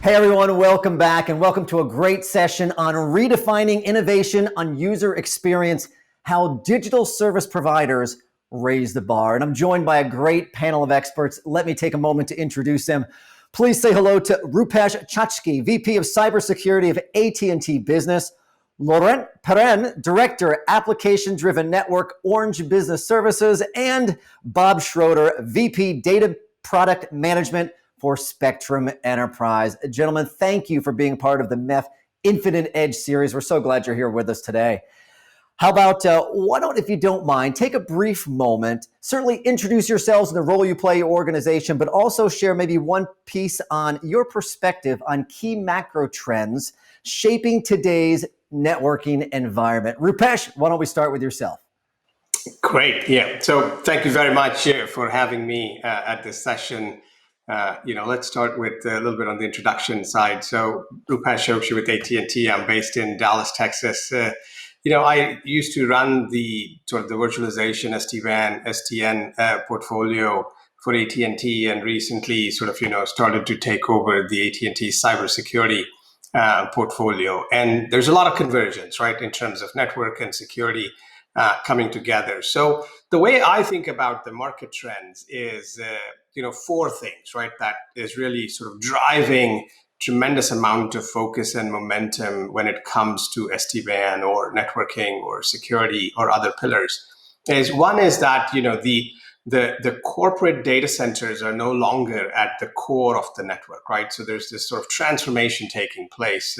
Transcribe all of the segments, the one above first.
Hey everyone, welcome back and welcome to a great session on redefining innovation on user experience, how digital service providers raise the bar. And I'm joined by a great panel of experts. Let me take a moment to introduce them. Please say hello to Rupesh Chachki, VP of Cybersecurity of AT&T Business, Laurent Perez, Director, Application-Driven Network, Orange Business Services, and Bob Schroeder, VP, Data Product Management for Spectrum Enterprise. Gentlemen, thank you for being part of the MEF Infinite Edge series. We're so glad you're here with us today. How about, why don't, if you don't mind, take a brief moment, certainly introduce yourselves and the role you play in your organization, but also share maybe one piece on your perspective on key macro trends shaping today's networking environment. Rupesh, why don't we start with yourself? Great, yeah. So thank you very much for having me at this session. Let's start with a little bit on the introduction side. So Rupesh Chokshi with AT&T. I'm based in Dallas, Texas. I used to run the sort of the virtualization SD-WAN, SDN portfolio for AT&T, and recently sort of started to take over the AT&T cybersecurity portfolio. And there's a lot of convergence, right, in terms of network and security coming together. So the way I think about the market trends is, four things, right, that is really sort of driving tremendous amount of focus and momentum when it comes to SD-WAN or networking or security or other pillars. One is that, the corporate data centers are no longer at the core of the network, right? So there's this sort of transformation taking place.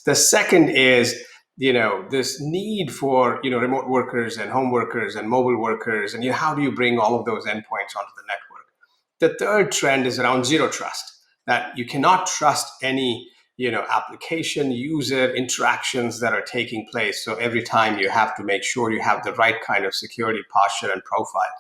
The second is, this need for, remote workers and home workers and mobile workers, and how do you bring all of those endpoints onto the network? The third trend is around zero trust, that you cannot trust any, application user interactions that are taking place. So every time you have to make sure you have the right kind of security posture and profile.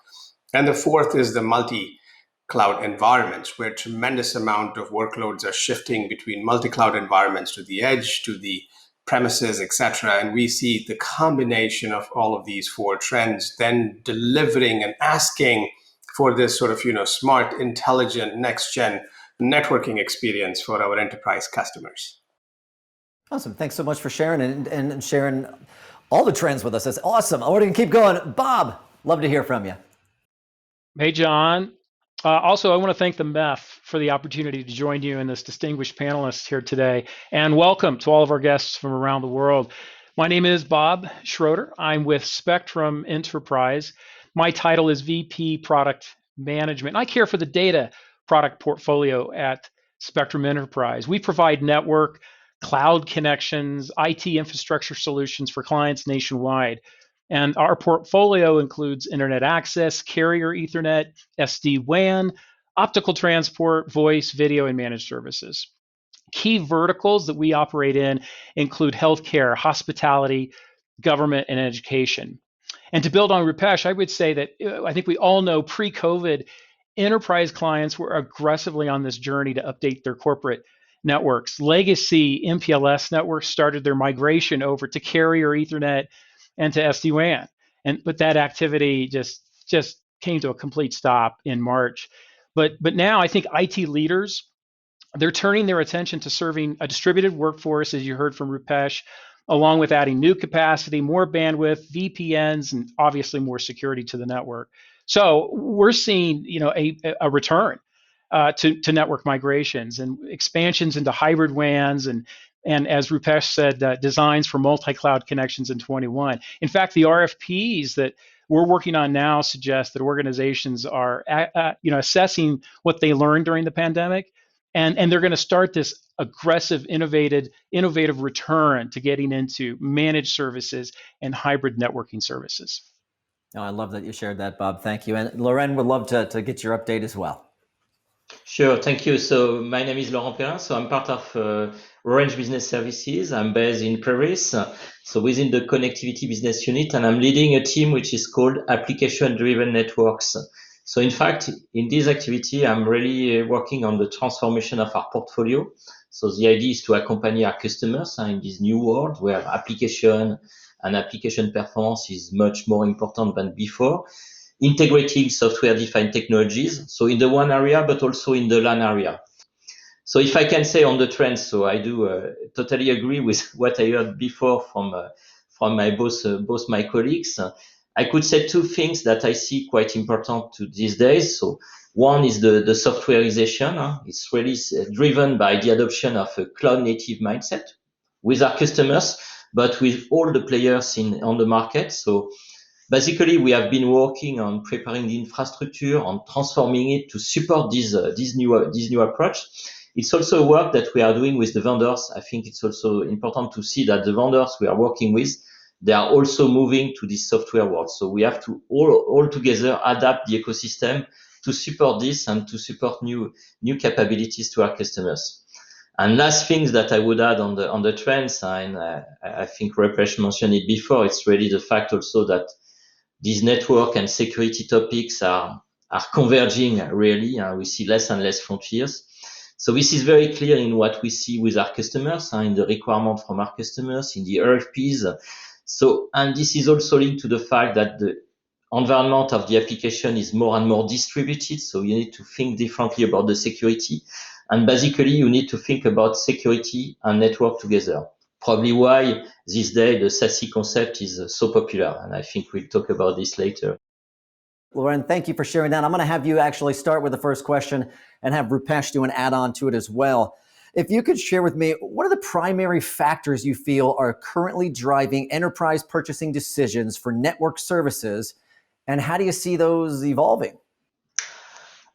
And the fourth is the multi-cloud environments, where tremendous amount of workloads are shifting between multi-cloud environments to the edge, to the premises, etc. And we see the combination of all of these four trends then delivering and asking for this sort of, smart, intelligent, next-gen networking experience for our enterprise customers. Awesome. Thanks so much for sharing and sharing all the trends with us. That's awesome. We're going to keep going. Bob, love to hear from you. Hey, John. Also, I want to thank the MEF for the opportunity to join you and this distinguished panelists here today. And welcome to all of our guests from around the world. My name is Bob Schroeder. I'm with Spectrum Enterprise. My title is VP Product Management. I care for the data product portfolio at Spectrum Enterprise. We provide network, cloud connections, IT infrastructure solutions for clients nationwide. And our portfolio includes internet access, carrier Ethernet, SD-WAN, optical transport, voice, video, and managed services. Key verticals that we operate in include healthcare, hospitality, government, and education. And to build on Rupesh, I would say that I think we all know pre-COVID, enterprise clients were aggressively on this journey to update their corporate networks. Legacy MPLS networks started their migration over to carrier Ethernet and to SD-WAN. But that activity just came to a complete stop in March. But now I think IT leaders, they're turning their attention to serving a distributed workforce, as you heard from Rupesh, along with adding new capacity, more bandwidth, VPNs, and obviously more security to the network. So we're seeing, a return to network migrations and expansions into hybrid WANs and as Rupesh said, designs for multi-cloud connections in 21. In fact, the RFPs that we're working on now suggest that organizations are, assessing what they learned during the pandemic, and they're going to start this aggressive, innovative return to getting into managed services and hybrid networking services. Oh, I love that you shared that, Bob. Thank you. And Lauren would love to get your update as well. Sure, thank you. So my name is Laurent Perez. So I'm part of Orange Business Services. I'm based in Perez, so within the connectivity business unit, and I'm leading a team which is called Application-Driven Networks. So in fact, in this activity, I'm really working on the transformation of our portfolio. So the idea is to accompany our customers in this new world where application and application performance is much more important than before. Integrating software-defined technologies, so in the WAN area, but also in the LAN area. So if I can say on the trends, so I do totally agree with what I heard before from my both my colleagues. I could say two things that I see quite important to these days. So one is the softwareization. It's really driven by the adoption of a cloud native mindset with our customers, but with all the players on the market. So basically, we have been working on preparing the infrastructure, on transforming it to support this new approach. It's also work that we are doing with the vendors. I think it's also important to see that the vendors we are working with, they are also moving to this software world. So we have to all together adapt the ecosystem to support this and to support new capabilities to our customers. And last things that I would add on the trends, and I think Rupesh mentioned it before, it's really the fact also that these network and security topics are converging really. We see less and less frontiers. So this is very clear in what we see with our customers, in the requirement from our customers, in the RFPs. So, and this is also linked to the fact that the environment of the application is more and more distributed. So you need to think differently about the security. And basically, you need to think about security and network together. Probably why this day the SASE concept is so popular. And I think we'll talk about this later. Laurent, thank you for sharing that. I'm going to have you actually start with the first question and have Rupesh do an add-on to it as well. If you could share with me, what are the primary factors you feel are currently driving enterprise purchasing decisions for network services, and how do you see those evolving?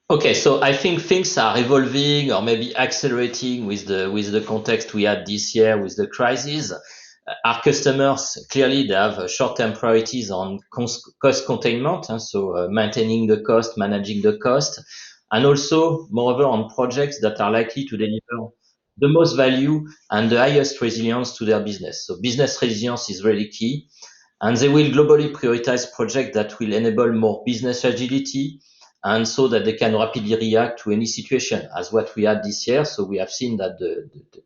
Okay, so I think things are evolving or maybe accelerating with the context we had this year with the crisis. Our customers, clearly, they have short-term priorities on cost containment, so maintaining the cost, managing the cost, and also, moreover, on projects that are likely to deliver the most value and the highest resilience to their business. So business resilience is really key, and they will globally prioritize projects that will enable more business agility, and so that they can rapidly react to any situation, as what we had this year. So we have seen that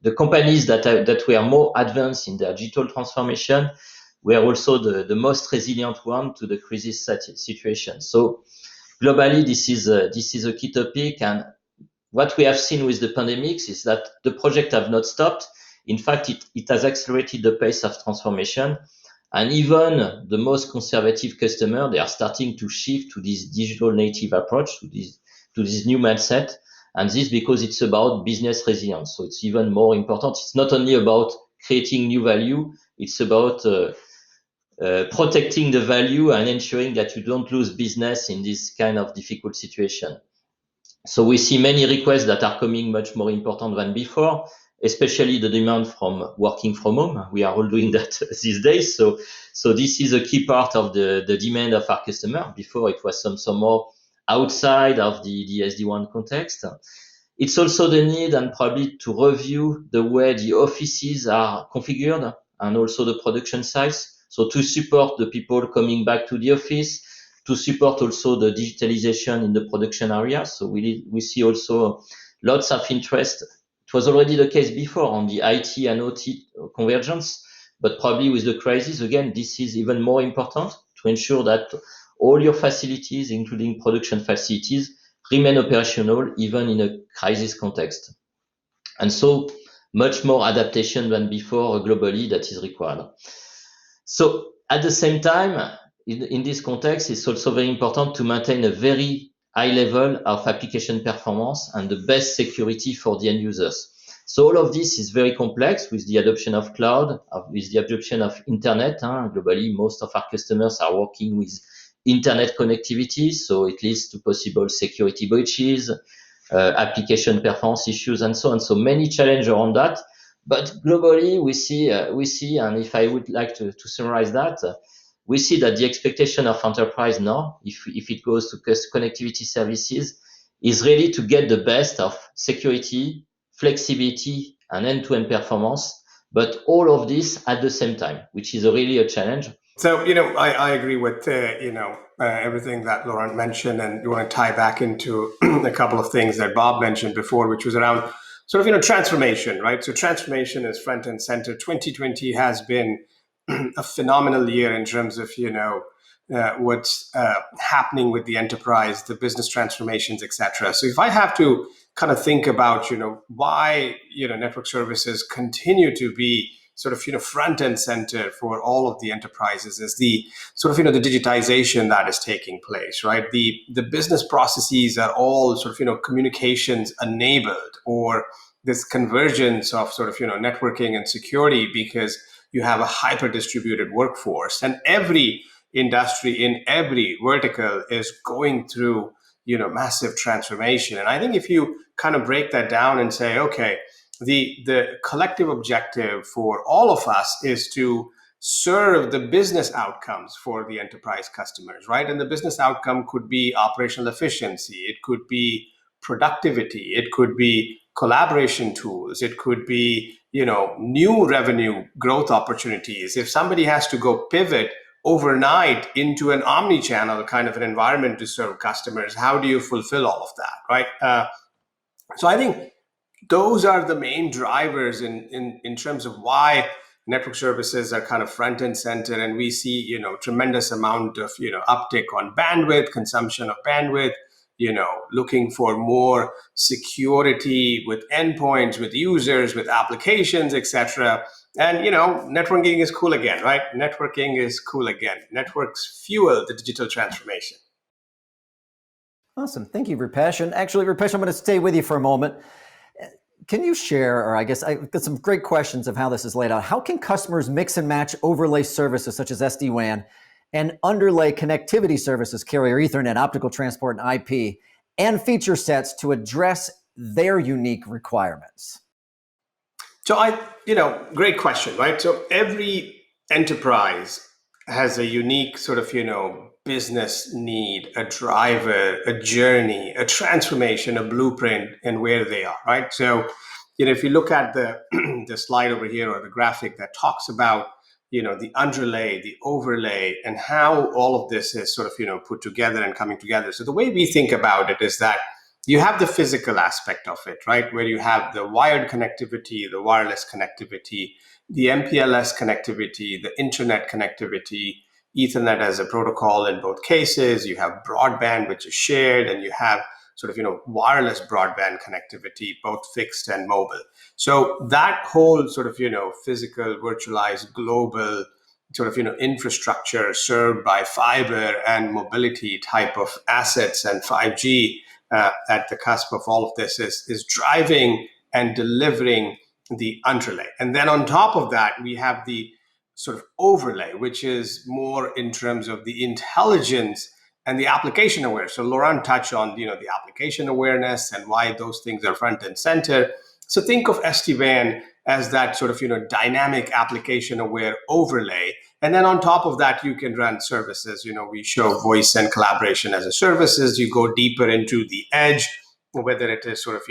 the companies that were more advanced in their digital transformation were also the most resilient one to the crisis situation. So globally, this is a key topic. And what we have seen with the pandemics is that the project have not stopped. In fact, it has accelerated the pace of transformation. And even the most conservative customer, they are starting to shift to this digital native approach, to this new mindset. And this because it's about business resilience. So it's even more important. It's not only about creating new value. It's about protecting the value and ensuring that you don't lose business in this kind of difficult situation. So we see many requests that are coming much more important than before, especially the demand from working from home. We are all doing that these days. So this is a key part of the demand of our customer. Before it was some more outside of the SD-WAN context. It's also the need and probably to review the way the offices are configured and also the production sites. So to support the people coming back to the office, to support also the digitalization in the production area. So we see also lots of interest. It was already the case before on the IT and OT convergence, but probably with the crisis, again, this is even more important to ensure that all your facilities, including production facilities, remain operational even in a crisis context. And so much more adaptation than before globally that is required. So at the same time, in this context, it's also very important to maintain a very high level of application performance and the best security for the end users. So all of this is very complex with the adoption of cloud, with the adoption of internet. Globally, most of our customers are working with internet connectivity, so it leads to possible security breaches, application performance issues, and so on. So many challenges around that. But globally, we see, and if I would like to summarize that, we see that the expectation of enterprise now, if it goes to connectivity services, is really to get the best of security, flexibility, and end-to-end performance, but all of this at the same time, which is really a challenge. So, I agree with, everything that Laurent mentioned, and you want to tie back into a couple of things that Bob mentioned before, which was around sort of, transformation, right? So transformation is front and center. 2020 has been a phenomenal year in terms of, what's happening with the enterprise, the business transformations, etc. So if I have to kind of think about, why, network services continue to be sort of, front and center for all of the enterprises is the sort of, the digitization that is taking place, right? The business processes are all sort of, communications enabled, or this convergence of sort of, networking and security, because you have a hyper distributed workforce, and every industry in every vertical is going through, massive transformation. And I think if you kind of break that down and say, okay, the collective objective for all of us is to serve the business outcomes for the enterprise customers, right? And the business outcome could be operational efficiency, it could be productivity, it could be collaboration tools, it could be, new revenue growth opportunities. If somebody has to go pivot overnight into an omni-channel kind of an environment to serve customers, how do you fulfill all of that, right? So I think those are the main drivers in terms of why network services are kind of front and center, and we see tremendous amount of uptick on bandwidth, consumption of bandwidth, looking for more security with endpoints, with users, with applications, etc. And networking is cool again, right? Networking is cool again. Networks fuel the digital transformation. Awesome. Thank you, Rupesh. And actually, Rupesh, I'm going to stay with you for a moment. Can you share, or I guess I've got some great questions of how this is laid out. How can customers mix and match overlay services such as SD-WAN and underlay connectivity services, carrier Ethernet, optical transport, and IP, and feature sets to address their unique requirements? So great question, right? So every enterprise has a unique sort of, business need, a driver, a journey, a transformation, a blueprint, and where they are, right? So, if you look at the the slide over here, or the graphic that talks about, the underlay, the overlay, and how all of this is sort of, put together and coming together. So the way we think about it is that you have the physical aspect of it, right? Where you have the wired connectivity, the wireless connectivity, the MPLS connectivity, the internet connectivity, Ethernet as a protocol in both cases. You have broadband, which is shared, and you have sort of, wireless broadband connectivity, both fixed and mobile. So that whole sort of, physical, virtualized, global sort of, infrastructure served by fiber and mobility type of assets, and 5G at the cusp of all of this is driving and delivering the underlay. And then on top of that, we have the sort of overlay, which is more in terms of the intelligence and the application awareness. So Laurent touched on, the application awareness and why those things are front and center. So think of SD-WAN as that sort of, dynamic application aware overlay. And then on top of that, you can run services. We show voice and collaboration as a services. You go deeper into the edge, whether it is sort of,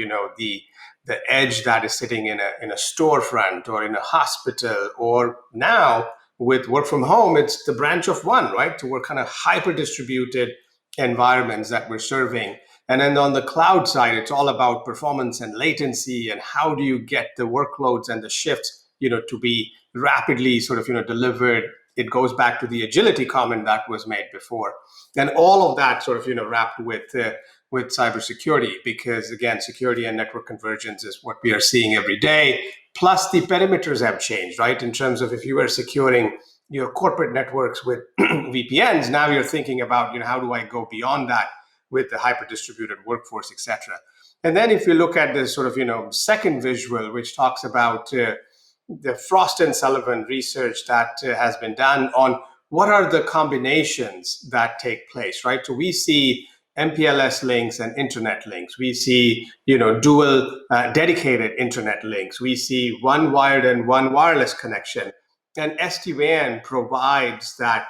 the edge that is sitting in a storefront or in a hospital, or now with work from home, it's the branch of one, right? So we're kind of hyper distributed environments that we're serving. And then on the cloud side, it's all about performance and latency, and how do you get the workloads and the shifts, to be rapidly sort of, delivered. It goes back to the agility comment that was made before, and all of that sort of, wrapped with cybersecurity, because again, security and network convergence is what we are seeing every day. Plus, the perimeters have changed, right? In terms of if you were securing your corporate networks with VPNs, now you're thinking about, how do I go beyond that with the hyper distributed workforce, etc. And then if you look at this sort of, second visual, which talks about the Frost and Sullivan research that has been done on what are the combinations that take place, right? So we see MPLS links and internet links. We see, dual dedicated internet links. We see one wired and one wireless connection. And SD-WAN provides that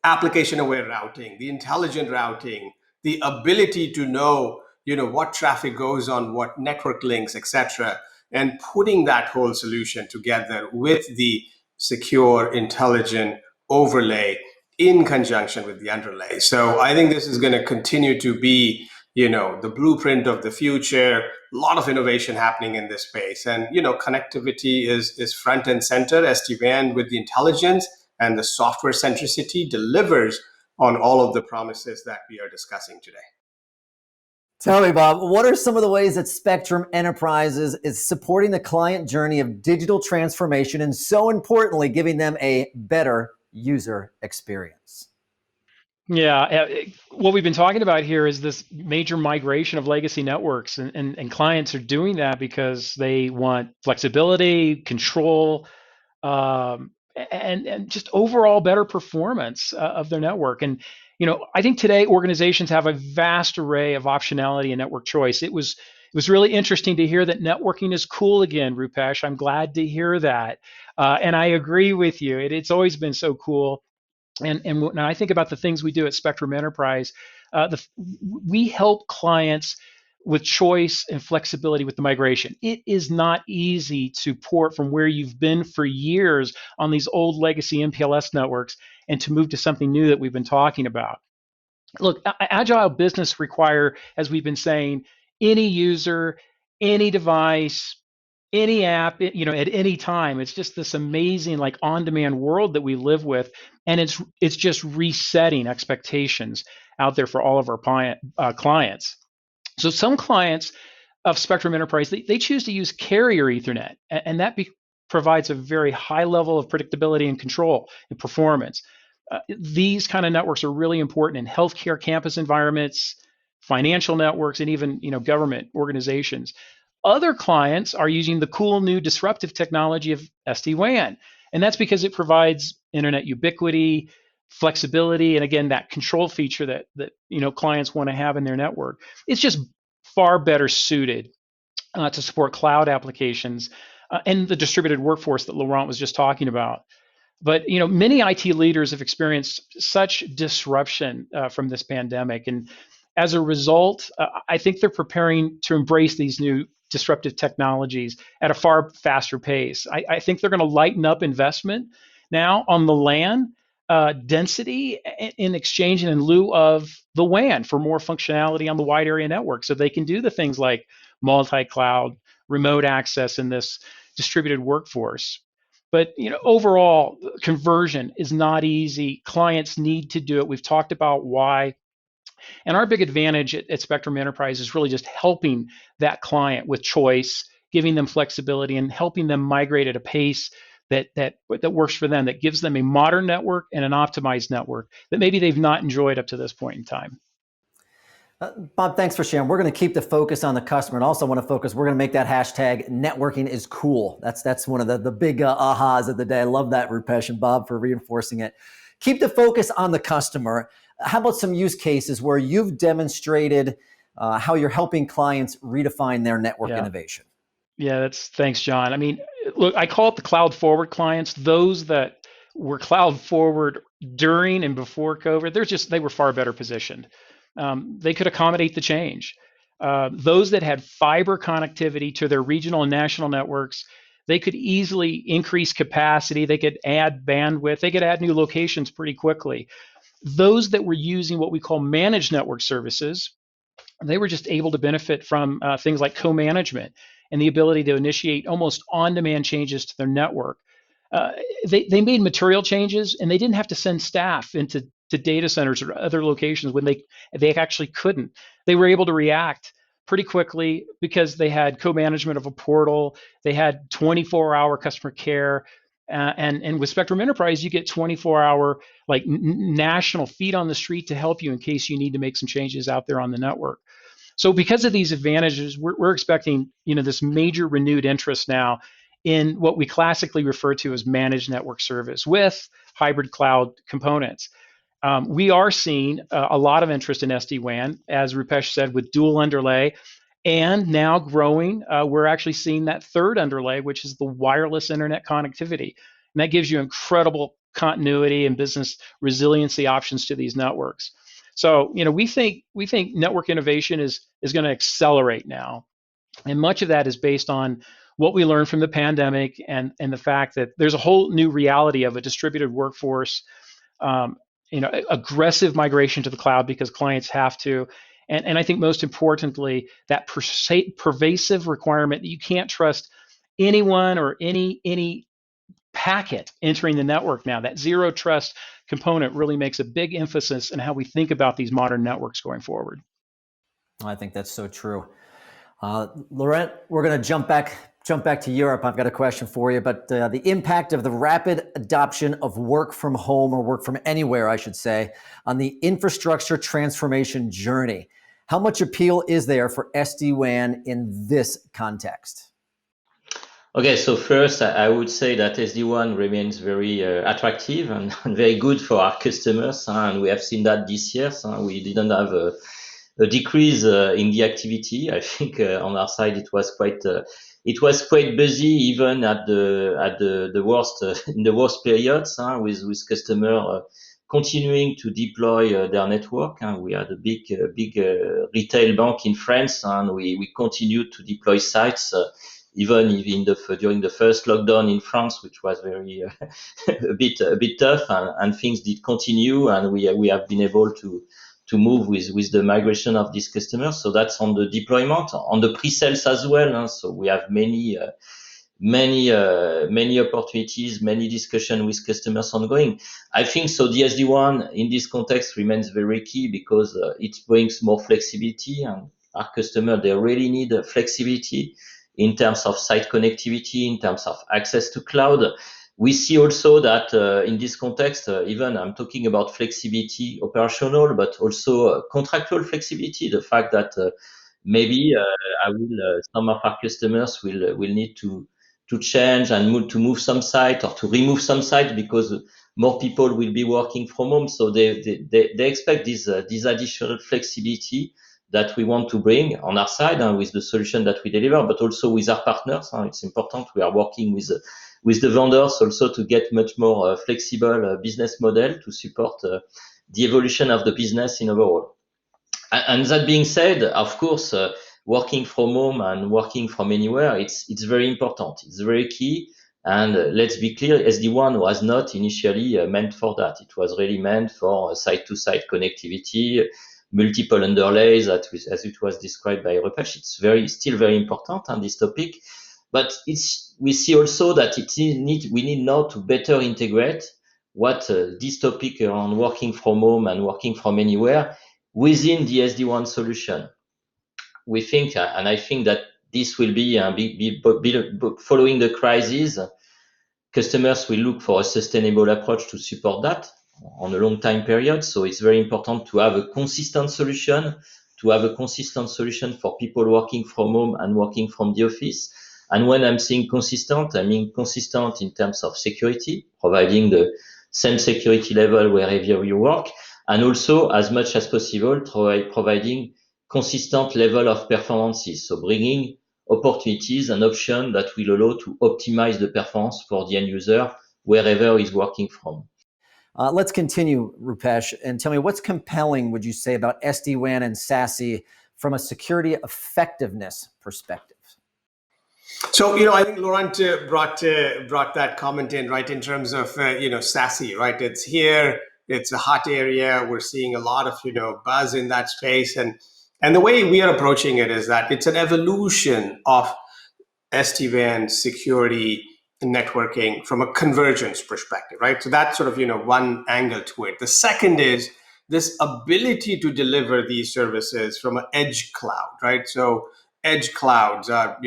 application-aware routing, the intelligent routing, the ability to know, what traffic goes on what network links, etc., and putting that whole solution together with the secure, intelligent overlay in conjunction with the underlay. So I think this is going to continue to be, the blueprint of the future. A lot of innovation happening in this space, and connectivity is front and center. SD-WAN with the intelligence and the software centricity delivers on all of the promises that we are discussing today. Tell me, Bob, what are some of the ways that Spectrum Enterprises is supporting the client journey of digital transformation and, so importantly, giving them a better user experience? Yeah, what we've been talking about here is this major migration of legacy networks, and clients are doing that because they want flexibility, control, and just overall better performance of their network. And I think today organizations have a vast array of optionality and network choice. It was really interesting to hear that networking is cool again, Rupesh. I'm glad to hear that, and I agree with you. It's always been so cool. And when I think about the things we do at Spectrum Enterprise, we help clients with choice and flexibility with the migration. It is not easy to port from where you've been for years on these old legacy MPLS networks and to move to something new that we've been talking about. Look, agile business require, as we've been saying, any user, any device, any app, at any time. It's just this amazing, like, on-demand world that we live with, and it's just resetting expectations out there for all of our clients. So some clients of Spectrum Enterprise, they choose to use carrier Ethernet, and that provides a very high level of predictability and control and performance. These kind of networks are really important in healthcare campus environments, financial networks, and even government organizations. Other clients are using the cool new disruptive technology of SD-WAN, and that's because it provides internet ubiquity, flexibility, and again that control feature that clients want to have in their network. It's just far better suited to support cloud applications and the distributed workforce that Laurent was just talking about. But many IT leaders have experienced such disruption from this pandemic, and as a result, I think they're preparing to embrace these new disruptive technologies at a far faster pace. I think they're going to lighten up investment now on the LAN density in exchange and in lieu of the WAN for more functionality on the wide area network, so they can do the things like multi-cloud, remote access in this distributed workforce. But overall, conversion is not easy. Clients need to do it. We've talked about why. And our big advantage at Spectrum Enterprise is really just helping that client with choice, giving them flexibility, and helping them migrate at a pace that works for them, that gives them a modern network and an optimized network that maybe they've not enjoyed up to this point in time. Bob, thanks for sharing. We're going to keep the focus on the customer, and also want to focus. We're going to make that hashtag networking is cool. That's one of the big ahas of the day. I love that, Rupesh and Bob, for reinforcing it. Keep the focus on the customer. How about some use cases where you've demonstrated how you're helping clients redefine their network innovation? Yeah, thanks, John. I mean, look, I call it the cloud forward clients. Those that were cloud forward during and before COVID, they were far better positioned. They could accommodate the change. Those that had fiber connectivity to their regional and national networks, they could easily increase capacity. They could add bandwidth. They could add new locations pretty quickly. Those that were using what we call managed network services, they were just able to benefit from things like co-management and the ability to initiate almost on-demand changes to their network. They made material changes, and they didn't have to send staff into data centers or other locations when they actually couldn't. They were able to react pretty quickly because they had co-management of a portal. They had 24-hour customer care. And with Spectrum Enterprise, you get 24-hour national feet on the street to help you in case you need to make some changes out there on the network. So because of these advantages, we're expecting this major renewed interest now in what we classically refer to as managed network service with hybrid cloud components. We are seeing a lot of interest in SD-WAN, as Rupesh said, with dual underlay, and now growing. We're actually seeing that third underlay, which is the wireless internet connectivity, and that gives you incredible continuity and business resiliency options to these networks. So we think network innovation is going to accelerate now, and much of that is based on what we learned from the pandemic and the fact that there's a whole new reality of a distributed workforce, aggressive migration to the cloud because clients have to. And I think most importantly, that pervasive requirement that you can't trust anyone or any packet entering the network now. That zero trust component really makes a big emphasis in how we think about these modern networks going forward. I think that's so true. Laurent, we're going to jump back to Europe. I've got a question for you, but the impact of the rapid adoption of work from home, or work from anywhere, I should say, on the infrastructure transformation journey. How much appeal is there for SD-WAN in this context? Okay, so first, I would say that SD-WAN remains very attractive and very good for our customers, and we have seen that this year. So we didn't have a decrease in the activity. I think on our side it was quite busy, even at the worst in the worst periods, with customer continuing to deploy their network. We had a big retail bank in France, and we continued to deploy sites. Even during the first lockdown in France, which was very a bit tough, and things did continue, and we have been able to move with the migration of these customers. So that's on the deployment, on the pre-sales as well. So we have many opportunities, many discussions with customers ongoing. I think so. The SD-WAN in this context remains very key, because it brings more flexibility, and our customer, they really need flexibility in terms of site connectivity, in terms of access to cloud. We see also that in this context, even I'm talking about flexibility operational, but also contractual flexibility. The fact that maybe some of our customers will need to change and move some site, or to remove some site, because more people will be working from home. So they expect this additional flexibility that we want to bring on our side, and with the solution that we deliver, but also with our partners. It's important. We are working with the vendors also to get much more flexible business model to support the evolution of the business in overall. And that being said, of course, working from home and working from anywhere, it's very important. It's very key. And let's be clear, SD-WAN was not initially meant for that. It was really meant for site-to-site connectivity, multiple underlays, as it was described by Rupesh. It's still very important on this topic, but we see also that we need now to better integrate what this topic around working from home and working from anywhere within the SD-WAN solution. We think, and I think that this will be following the crisis, customers will look for a sustainable approach to support that on a long time period. So it's very important to have a consistent solution, for people working from home and working from the office. And when I'm saying consistent, I mean consistent in terms of security, providing the same security level wherever you work, and also as much as possible providing consistent level of performances. So bringing opportunities and options that will allow to optimize the performance for the end user wherever he's working from. Let's continue, Rupesh, and tell me, what's compelling, would you say, about SD-WAN and SASE from a security effectiveness perspective? So, I think Laurent brought that comment in, right, in terms of, SASE, right? It's here, it's a hot area. We're seeing a lot of, buzz in that space. And the way we are approaching it is that it's an evolution of SD-WAN security networking from a convergence perspective, right? So that's sort of, one angle to it. The second is this ability to deliver these services from an edge cloud, right? So edge clouds are,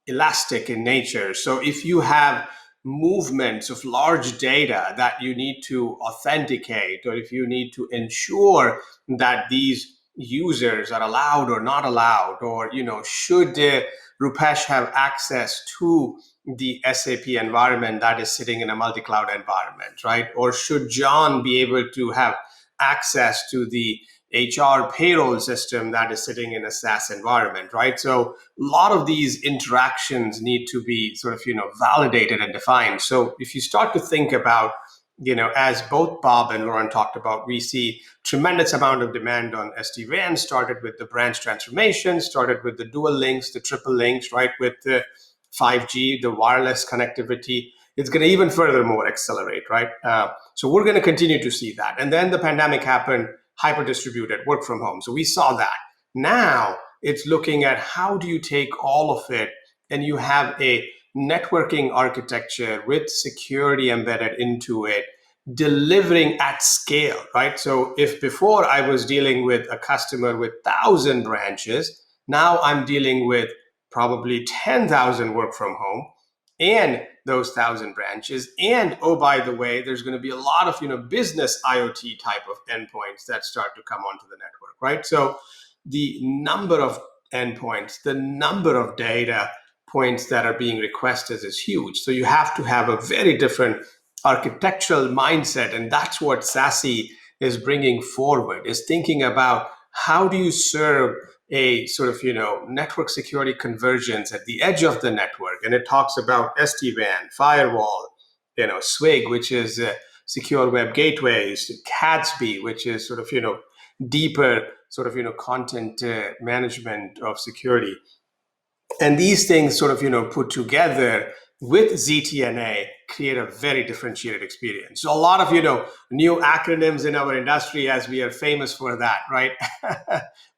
elastic in nature. So if you have movements of large data that you need to authenticate, or if you need to ensure that these users are allowed or not allowed, or, should Rupesh have access to the SAP environment that is sitting in a multi-cloud environment, right? Or should John be able to have access to the HR payroll system that is sitting in a SaaS environment, right? So a lot of these interactions need to be sort of, validated and defined. So if you start to think about, as both Bob and Lauren talked about, we see tremendous amount of demand on SD-WAN, started with the branch transformation, started with the dual links, the triple links, right? With the 5G, the wireless connectivity, it's going to even furthermore accelerate, right? So we're going to continue to see that. And then the pandemic happened, hyper distributed, work from home. So we saw that. Now it's looking at how do you take all of it and you have a networking architecture with security embedded into it delivering at scale, right? So if before I was dealing with a customer with 1,000 branches, now I'm dealing with probably 10,000 work from home and those 1,000 branches. And oh, by the way, there's going to be a lot of, business IoT type of endpoints that start to come onto the network, right? So the number of endpoints, the number of data points that are being requested is huge. So you have to have a very different architectural mindset. And that's what SASE is bringing forward, is thinking about how do you serve a sort of, network security convergence at the edge of the network. And it talks about SD-WAN, firewall, SWIG, which is secure web gateways, CADSB, which is sort of, deeper sort of, content management of security. And these things sort of, put together with ZTNA create a very differentiated experience. So a lot of, new acronyms in our industry, as we are famous for that, right?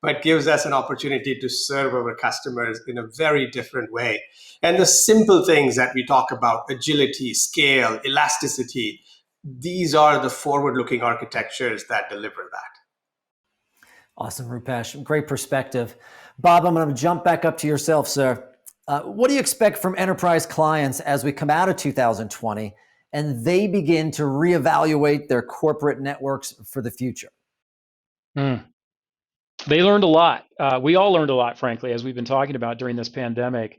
But gives us an opportunity to serve our customers in a very different way. And the simple things that we talk about, agility, scale, elasticity, these are the forward-looking architectures that deliver that. Awesome, Rupesh. Great perspective. Bob, I'm going to jump back up to yourself, sir. What do you expect from enterprise clients as we come out of 2020 and they begin to reevaluate their corporate networks for the future? They learned a lot. We all learned a lot, frankly, as we've been talking about during this pandemic.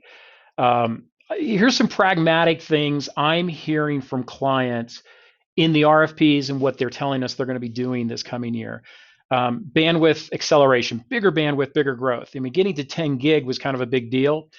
Here's some pragmatic things I'm hearing from clients in the RFPs and what they're telling us they're going to be doing this coming year. Bandwidth acceleration, bigger bandwidth, bigger growth. I mean, getting to 10 gig was kind of a big deal.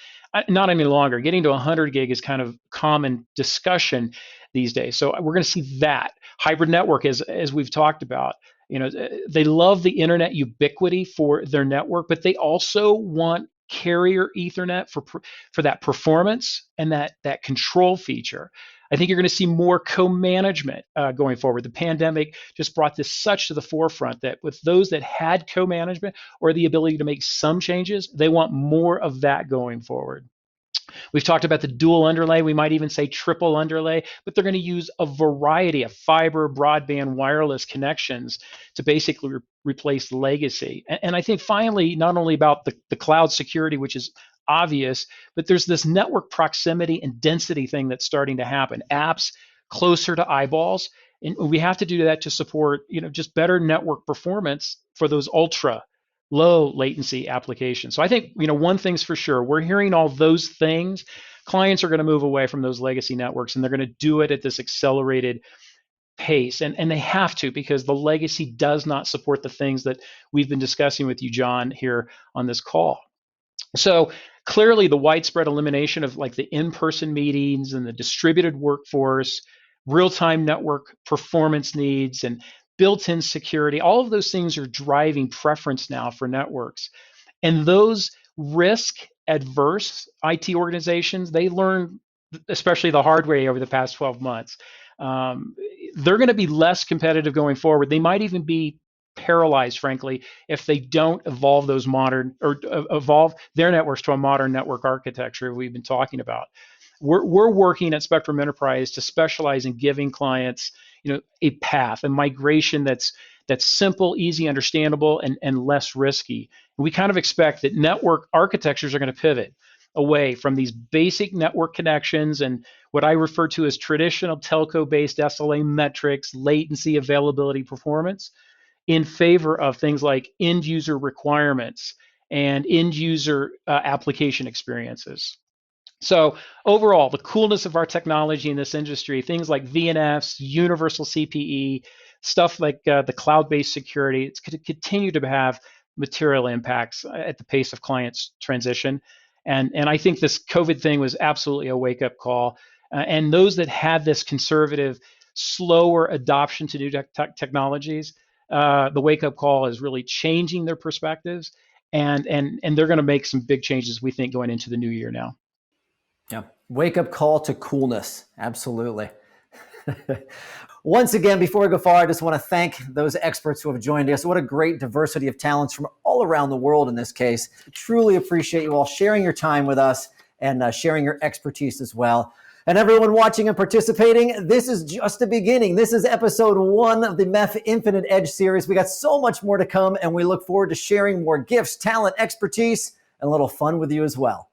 Not any longer. Getting to 100 gig is kind of common discussion these days. So we're going to see that. Hybrid network, as we've talked about. They love the internet ubiquity for their network, but they also want carrier Ethernet for that performance and that control feature. I think you're going to see more co-management going forward. The pandemic just brought this such to the forefront that with those that had co-management or the ability to make some changes, they want more of that going forward. We've talked about the dual underlay. We might even say triple underlay, but they're going to use a variety of fiber, broadband, wireless connections to basically replace legacy. And I think finally, not only about the cloud security, which is obvious, but there's this network proximity and density thing that's starting to happen. Apps closer to eyeballs. And we have to do that to support, just better network performance for those ultra low latency applications. So I think, one thing's for sure, we're hearing all those things. Clients are going to move away from those legacy networks, and they're going to do it at this accelerated pace. And they have to, because the legacy does not support the things that we've been discussing with you, John, here on this call. So clearly the widespread elimination of like the in-person meetings and the distributed workforce, real-time network performance needs, and built-in security, all of those things are driving preference now for networks. And those risk-adverse IT organizations, they learn, especially the hard way over the past 12 months, they're going to be less competitive going forward. They might even be paralyzed, frankly, if they don't evolve those evolve their networks to a modern network architecture we've been talking about. We're working at Spectrum Enterprise to specialize in giving clients, a path, a migration that's simple, easy, understandable, and less risky. And we kind of expect that network architectures are going to pivot away from these basic network connections and what I refer to as traditional telco-based SLA metrics, latency, availability, performance, in favor of things like end user requirements and end user application experiences. So overall, the coolness of our technology in this industry, things like VNFs, universal CPE, stuff like the cloud-based security, it's going to continue to have material impacts at the pace of clients' transition. And I think this COVID thing was absolutely a wake-up call. And those that had this conservative, slower adoption to new technologies, the wake-up call is really changing their perspectives, and they're going to make some big changes, we think, going into the new year now. Yeah, wake-up call to coolness. Absolutely. Once again, before we go far, I just want to thank those experts who have joined us. What a great diversity of talents from all around the world in this case. Truly appreciate you all sharing your time with us and sharing your expertise as well. And everyone watching and participating, this is just the beginning. This is episode 1 of the MEF Infinite Edge series. We got so much more to come, and we look forward to sharing more gifts, talent, expertise, and a little fun with you as well.